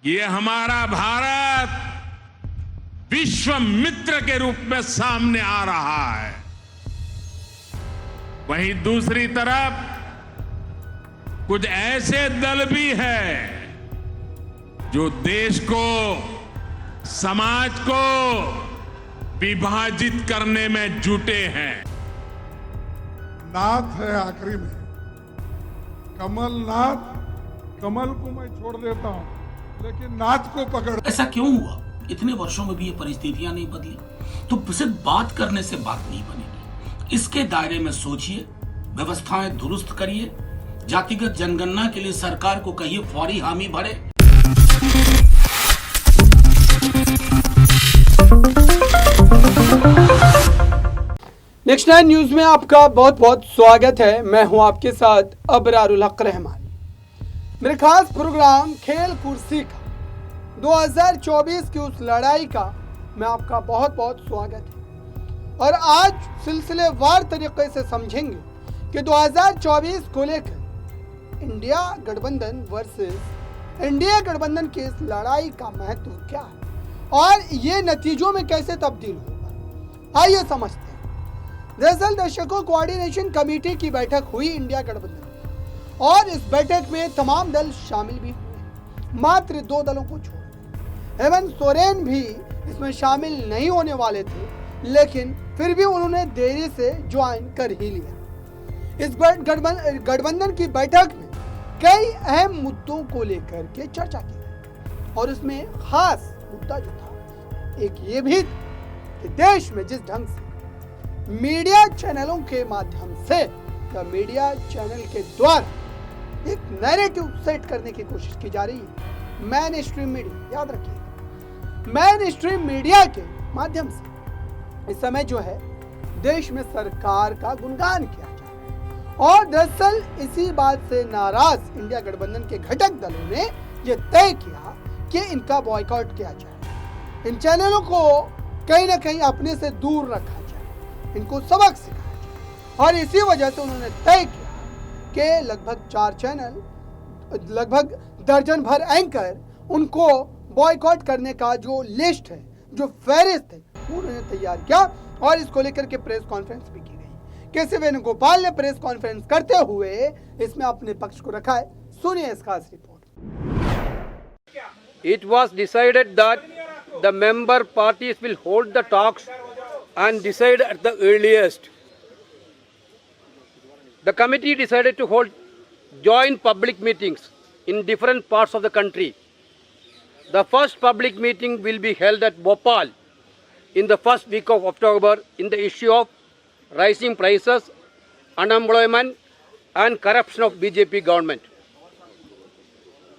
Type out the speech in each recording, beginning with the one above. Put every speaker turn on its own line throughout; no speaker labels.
ये हमारा भारत विश्व मित्र के रूप में सामने आ रहा है। वहीं दूसरी तरफ कुछ ऐसे दल भी हैं जो देश को, समाज को विभाजित करने में जुटे हैं।
नाथ है आखिरी में, कमल नाथ, कमल को मैं छोड़ देता हूं लेकिन नाथ को पकड़।
ऐसा क्यों हुआ? इतने वर्षों में भी ये परिस्थितियां नहीं बदली, तो सिर्फ बात करने से बात नहीं बनेगी। इसके दायरे में सोचिए, व्यवस्थाएं दुरुस्त करिए, जातिगत जनगणना के लिए सरकार को कहिए फौरी हामी भरे।
नेक्स्ट 9 न्यूज में आपका बहुत बहुत स्वागत है। मैं हूं आपके साथ अबरारुल हक रहमान। मेरे खास प्रोग्राम खेल कुर्सी का 2024 की उस लड़ाई का मैं आपका बहुत बहुत स्वागत है। और आज सिलसिलेवार तरीके से समझेंगे कि 2024 को लेकर इंडिया गठबंधन वर्सेस इंडिया गठबंधन की इस लड़ाई का महत्व क्या है और ये नतीजों में कैसे तब्दील होगा। आइए समझते हैं। दरअसल दर्शकों, कोऑर्डिनेशन कमेटी की बैठक हुई इंडिया गठबंधन और इस बैठक में तमाम दल शामिल भी हुए, मात्र 2 दलों को छोड़। हेमंत सोरेन भी इसमें शामिल नहीं होने वाले थे, लेकिन फिर भी उन्होंने देरी से ज्वाइन कर ही लिया। इस गठबंधन की बैठक में कई अहम मुद्दों को लेकर के चर्चा की गई और उसमें खास मुद्दा जो था एक ये भी कि देश में जिस ढंग से मीडिया चैनलों के माध्यम से या मीडिया चैनल के द्वारा एक नैरेटिव सेट करने की कोशिश की जा रही है, मेन स्ट्रीम मीडिया, याद रखिए, मेन स्ट्रीम मीडिया के माध्यम से इस समय जो है देश में सरकार का गुणगान किया जा रहा है। और दरअसल इसी बात से नाराज इंडिया गठबंधन के घटक दलों ने यह तय किया कि इनका बॉयकॉट किया जाए, इन चैनलों को कहीं ना कहीं अपने से दूर रखा जाए, इनको सबक सिखाया जाए। और इसी वजह से उन्होंने तय किया कि लगभग 4 चैनल, लगभग दर्जन भर एंकर, उनको बॉयकॉट करने का जो लिस्ट है, जो फहरिस्त है, वो उन्होंने तैयार किया और इसको लेकर के प्रेस कॉन्फ्रेंस भी की गई। के.सी. वेणुगोपाल ने प्रेस कॉन्फ्रेंस करते हुए इसमें अपने पक्ष को रखा है। सुनिए इस खास report.
It was decided that the member parties will hold the talks and decide at the earliest. The committee decided to hold joint public meetings in different parts of the country. The first public meeting will be held at Bhopal in the first week of October in the issue of rising prices, unemployment and corruption of BJP government.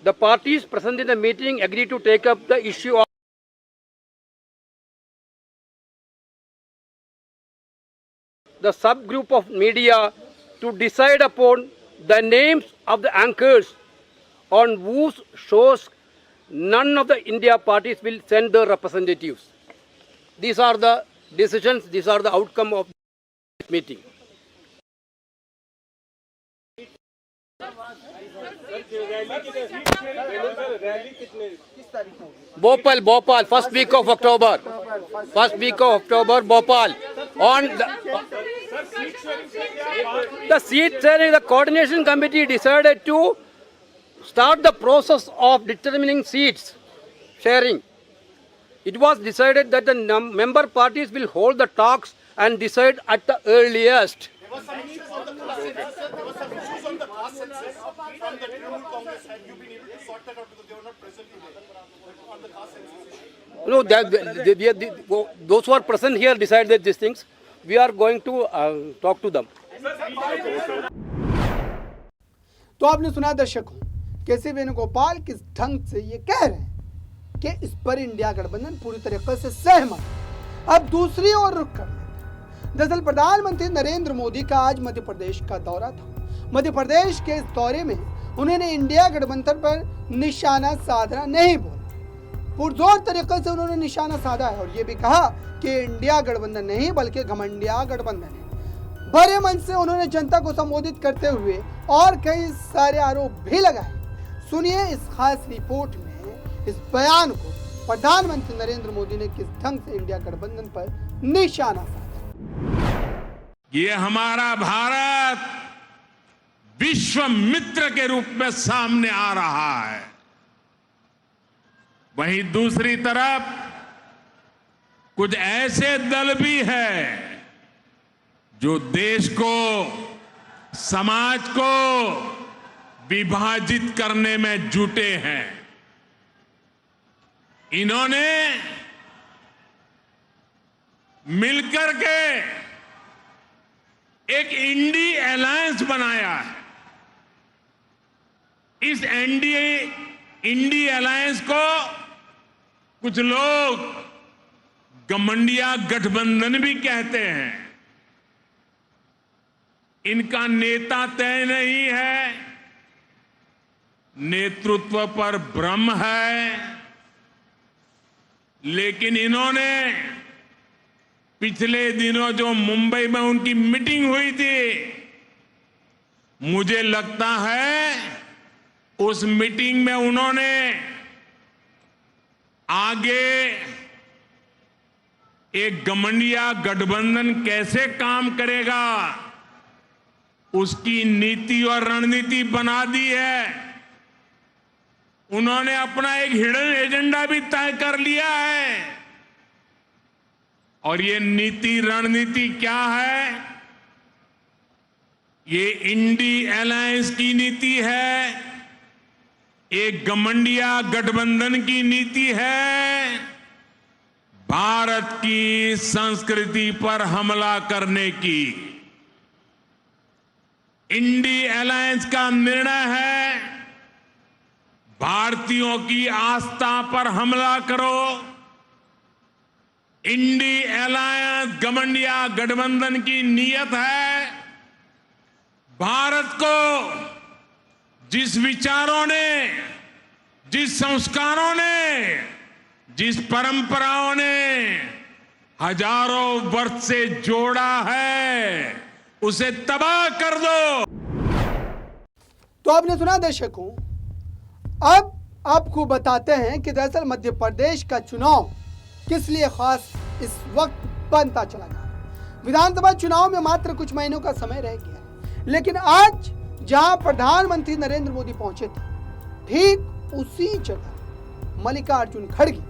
The parties present in the meeting agreed to take up the issue of the subgroup of media to decide upon the names of the anchors on whose shows none of the India parties will send their representatives. These are the decisions, these are the outcome of the meeting. Bhopal, first week of October. First week of October, Bhopal. On the seat sharing, the coordination committee decided to start the process of determining seats sharing. It was decided that the member parties will hold the talks and decide at the earliest. No, those who are present here decided these things. We are going to talk to them.
तो आपने सुना दर्शकों, KC. Venugopal किस ढंग से ये कह रहे हैं कि इस पर इंडिया गठबंधन पूरी तरीके से सहमत। अब दूसरी ओर रुख कर लेते हैं। दरअसल प्रधानमंत्री नरेंद्र मोदी का आज मध्य प्रदेश का दौरा था। मध्य प्रदेश के इस दौरे में उन्होंने इंडिया गठबंधन पर निशाना साधना नहीं बोला, पुरजोर तरीके से उन्होंने निशाना साधा है और ये भी कहा कि इंडिया गठबंधन नहीं बल्कि घमंडिया गठबंधन है। बड़े मंच से उन्होंने जनता को संबोधित करते हुए और कई सारे आरोप भी लगाए। सुनिए इस खास रिपोर्ट में इस बयान को प्रधानमंत्री नरेंद्र मोदी ने किस ढंग से इंडिया गठबंधन पर निशाना साधा।
ये हमारा भारत विश्व मित्र के रूप में सामने आ रहा है। वहीं दूसरी तरफ कुछ ऐसे दल भी हैं जो देश को, समाज को विभाजित करने में जुटे हैं। इन्होंने मिलकर के एक इंडी अलायंस बनाया है। इस इंडी अलायंस को कुछ लोग गठबंडिया गठबंधन भी कहते हैं। इनका नेता तय नहीं है, नेतृत्व पर भ्रम है, लेकिन इन्होंने पिछले दिनों जो मुंबई में उनकी मीटिंग हुई थी, मुझे लगता है उस मीटिंग में उन्होंने आगे एक गठबंडिया गठबंधन कैसे काम करेगा उसकी नीति और रणनीति बना दी है। उन्होंने अपना एक हिडन एजेंडा भी तय कर लिया है। और ये नीति रणनीति क्या है? ये इंडी अलायंस की नीति है, एक गठबंडिया गठबंधन की नीति है, भारत की संस्कृति पर हमला करने की। इंडी अलायंस का निर्णय है भारतीयों की आस्था पर हमला करो। इंडी अलायंस गठबंडिया गठबंधन की नीयत है भारत को जिस विचारों ने, जिस संस्कारों ने, जिस परंपराओं ने हजारों वर्ष से जोड़ा है, उसे तबाह कर दो।
तो आपने सुना दर्शकों, अब आपको बताते हैं कि दरअसल मध्य प्रदेश का चुनाव किस लिए खास इस वक्त बनता चला जा रहा है। विधानसभा चुनाव में मात्र कुछ महीनों का समय रह गया है, लेकिन आज जहां प्रधानमंत्री नरेंद्र मोदी पहुंचे थे, ठीक उसी जगह मल्लिकार्जुन खड़गे,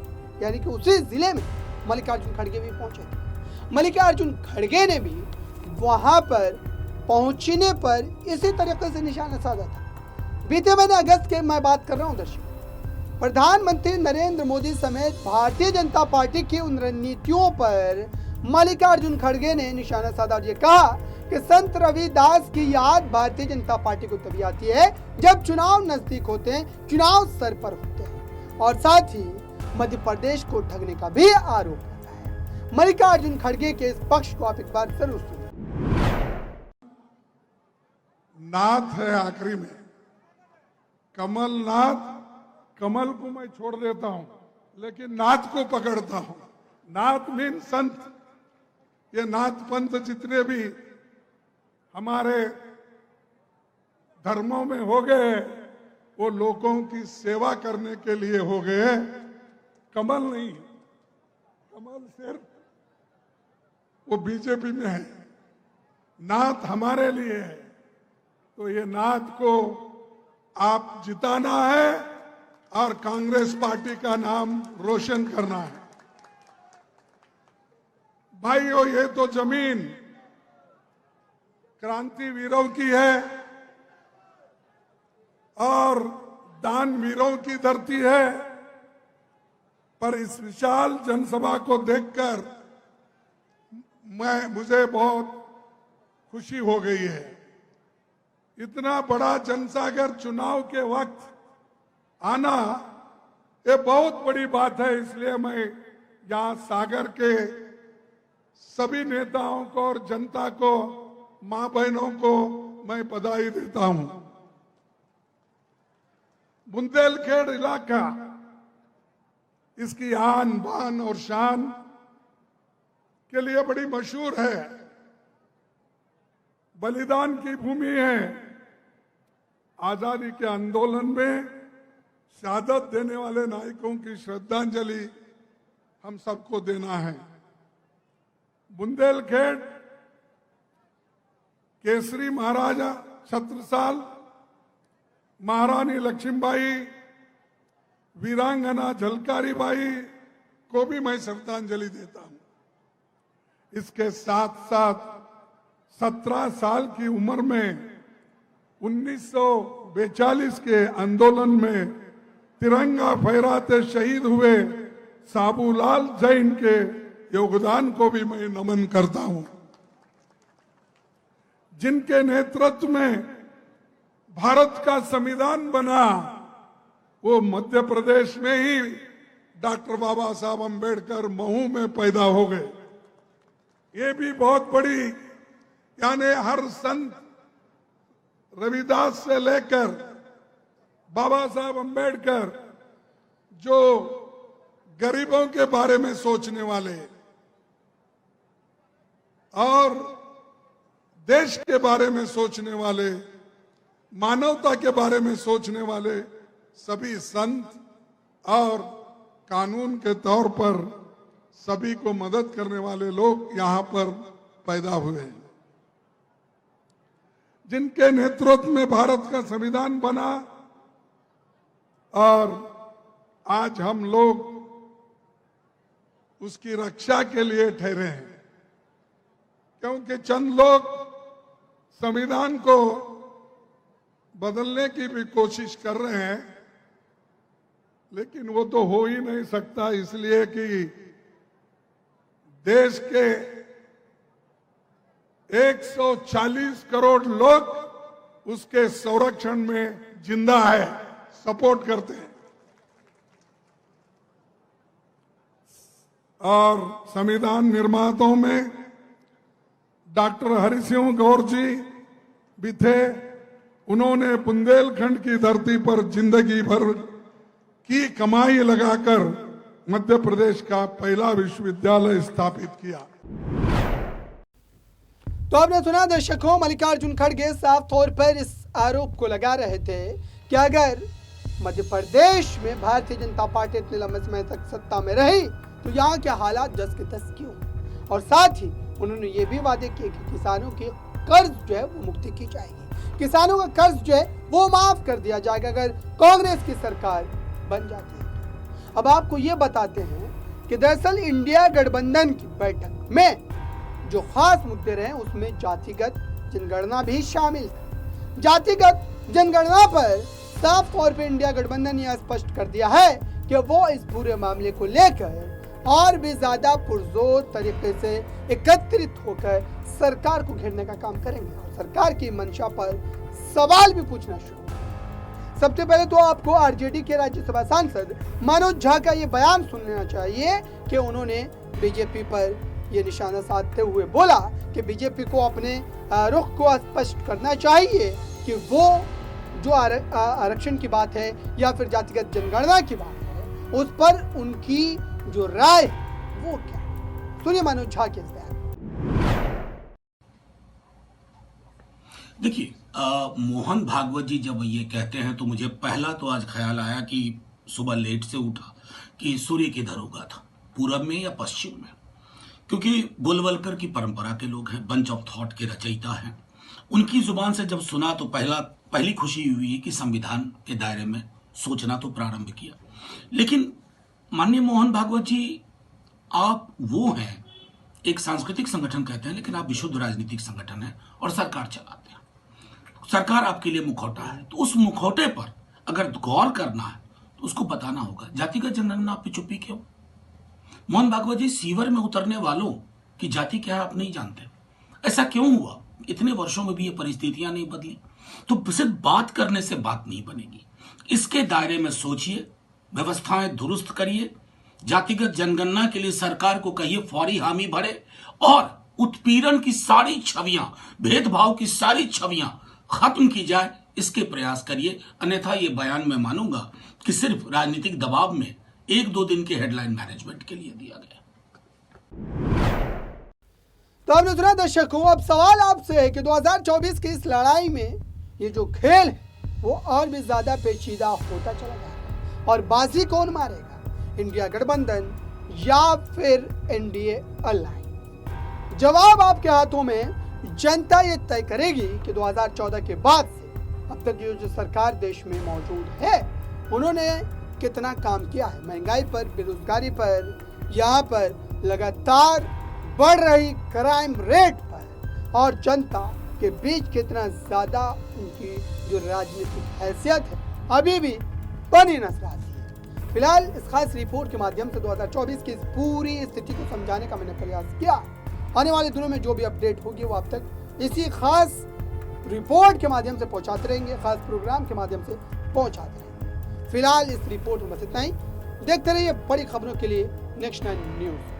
यानी कि उसी जिले में मल्लिकार्जुन खड़गे भी पहुंचे थे। मल्लिकार्जुन खड़गे ने भी वहां पर पहुंचने पर इसी तरीके से निशाना साधा था। बीते महीने अगस्त के मैं बात कर रहा हूं दर्शकों, प्रधानमंत्री नरेंद्र मोदी समेत भारतीय जनता पार्टी की उन रणनीतियों पर मल्लिकार्जुन खड़गे ने निशाना साधा और ये कहा कि संत रविदास की याद भारतीय जनता पार्टी को तभी आती है जब चुनाव नजदीक होते हैं, चुनाव सर पर होते हैं। और साथ ही मध्य प्रदेश को ठगने का भी आरोप लगा है। मल्लिकार्जुन खड़गे के इस पक्ष को आप एक बार जरूर सुनिए।
नाथ है आखिरी में, कमलनाथ। कमल को मैं छोड़ देता हूं, लेकिन नाथ को पकड़ता हूं। नाथ मीन संत। ये नाथ पंथ जितने भी हमारे धर्मों में हो गए, वो लोगों की सेवा करने के लिए हो गए, कमल नहीं। कमल सिर्फ वो बीजेपी में है, नाथ हमारे लिए है। तो ये नाथ को आप जिताना है और कांग्रेस पार्टी का नाम रोशन करना है। भाइयों, ये तो जमीन क्रांतिवीरों की है और दानवीरों की धरती है, पर इस विशाल जनसभा को देखकर मुझे बहुत खुशी हो गई है। इतना बड़ा जनसागर चुनाव के वक्त आना ये बहुत बड़ी बात है। इसलिए मैं यहां सागर के सभी नेताओं को और जनता को, मां बहनों को मैं बधाई देता हूं। बुंदेलखंड इलाका इसकी आन बान और शान के लिए बड़ी मशहूर है, बलिदान की भूमि है। आजादी के आंदोलन में शहादत देने वाले नायकों की श्रद्धांजलि हम सबको देना है। बुंदेलखंड केसरी महाराजा छत्रसाल, महारानी लक्ष्मीबाई, वीरांगना झलकारी बाई को भी मैं श्रद्धांजलि देता हूं। इसके साथ साथ 17 साल की उम्र में 1942 के आंदोलन में तिरंगा फहराते शहीद हुए साबूलाल जैन के योगदान को भी मैं नमन करता हूं, जिनके नेतृत्व में भारत का संविधान बना। वो मध्य प्रदेश में ही डॉक्टर बाबा साहब अंबेडकर महू में पैदा हो गए। ये भी बहुत बड़ी, यानी हर संत रविदास से लेकर बाबा साहब अंबेडकर जो गरीबों के बारे में सोचने वाले और देश के बारे में सोचने वाले, मानवता के बारे में सोचने वाले सभी संत और कानून के तौर पर सभी को मदद करने वाले लोग यहां पर पैदा हुए हैं, जिनके नेतृत्व में भारत का संविधान बना। और आज हम लोग उसकी रक्षा के लिए ठहरे हैं, क्योंकि चंद लोग संविधान को बदलने की भी कोशिश कर रहे हैं, लेकिन वो तो हो ही नहीं सकता, इसलिए कि देश के 140 करोड़ लोग उसके संरक्षण में जिंदा है, सपोर्ट करते हैं। और संविधान निर्माताओं में डॉक्टर हरि सिंह गौर जी भी थे। उन्होंने बुंदेलखंड की धरती पर जिंदगी भर की कमाई लगाकर मध्य प्रदेश का पहला विश्वविद्यालय स्थापित किया।
तो आपने सुना दर्शकों, मल्लिकार्जुन खड़गे साफ तौर पर इस आरोप को लगा रहे थे कि अगर मध्य प्रदेश में भारतीय जनता पार्टी इतने लंबे समय तक सत्ता में रही तो यहाँ के हालात जस के तस क्यों। और साथ ही उन्होंने ये भी वादे किए कि किसानों के कर्ज जो है वो मुक्ति की जाएगी, किसानों का कर्ज जो है वो माफ कर दिया जाएगा अगर कांग्रेस की सरकार बन जाती है। अब आपको ये बताते हैं कि दरअसल इंडिया गठबंधन की बैठक में जो खास मुद्दे रहे उसमें जातिगत जनगणना भी शामिल था। जातिगत जनगणना पर साफ तौर पर इंडिया गठबंधन ने स्पष्ट कर दिया है कि वो इस पूरे मामले को लेकर और भी ज्यादा पुरजोर तरीके से एकत्रित होकर सरकार को घेरने का काम करेंगे और सरकार की मंशा पर सवाल भी पूछना शुरू। सबसे पहले तो आपको आरजेडी के राज्यसभा सांसद मनोज झा का ये बयान सुनना चाहिए कि उन्होंने बीजेपी पर ये निशाना साधते हुए बोला कि बीजेपी को अपने रुख को स्पष्ट करना चाहिए कि वो जो आरक्षण की बात है या फिर जातिगत जनगणना की बात है उस पर उनकी जो राय वो क्या। सुनिए मनोज झा के बयान।
देखिए, मोहन भागवत जी जब ये कहते हैं तो मुझे पहला तो आज ख्याल आया कि सुबह लेट से उठा कि सूर्य किधर उगा था, पूरब में या पश्चिम में, क्योंकि बुलवलकर की परंपरा के लोग हैं, बंच ऑफ थॉट के रचयिता हैं। उनकी जुबान से जब सुना तो पहली खुशी हुई कि संविधान के दायरे में सोचना तो प्रारंभ किया। लेकिन माननीय मोहन भागवत जी, आप वो हैं, एक सांस्कृतिक संगठन कहते हैं लेकिन आप विशुद्ध राजनीतिक संगठन है और सरकार चलाते हैं। सरकार आपके लिए मुखौटा है, तो उस मुखौटे पर अगर गौर करना है तो उसको बताना होगा। जातिगत जनगणना आप पे चुप्पी क्यों? मोहन भागवत जी, सीवर में उतरने वालों की जाति क्या है आप नहीं जानते? ऐसा क्यों हुआ? इतने वर्षों में भी ये परिस्थितियां नहीं बदली, तो सिर्फ बात करने से बात नहीं बनेगी। इसके दायरे में सोचिए, व्यवस्थाएं दुरुस्त करिए, जातिगत जनगणना के लिए सरकार को कहिए फौरी हामी भरे और उत्पीड़न की सारी छवियां, भेदभाव की सारी छवियां खत्म की जाए, इसके प्रयास करिए। अन्यथा ये बयान मैं मानूंगा कि सिर्फ राजनीतिक दबाव में 1-2 दिन के हेडलाइन मैनेजमेंट के लिए दिया गया।
तो आपने सुना दर्शकों, अब सवाल आपसे है कि 2024 की इस लड़ाई में ये जो खेल है वो और भी ज्यादा पेचीदा होता चला जा रहा है। और बाजी कौन मारेगा, इंडिया गठबंधन या फिर एनडीए अलायंस? जवाब आपके हाथों में। जनता ये तय करेगी कि 2014 के बाद से अब तक जो सरकार देश में मौजूद है उन्होंने कितना काम किया है महंगाई पर, बेरोजगारी पर, यहाँ पर लगातार बढ़ रही क्राइम रेट पर, और जनता के बीच कितना ज्यादा उनकी जो राजनीतिक हैसियत है अभी भी बनी नजर आती है। फिलहाल इस खास रिपोर्ट के माध्यम से 2024 की इस पूरी स्थिति को समझाने का मैंने प्रयास किया। आने वाले दिनों में जो भी अपडेट होगी वो आप तक इसी खास रिपोर्ट के माध्यम से पहुंचाते रहेंगे, खास प्रोग्राम के माध्यम से पहुंचाते रहेंगे। फिलहाल इस रिपोर्ट में बस इतना ही। देखते रहिए बड़ी खबरों के लिए नेक्स्ट 9 न्यूज।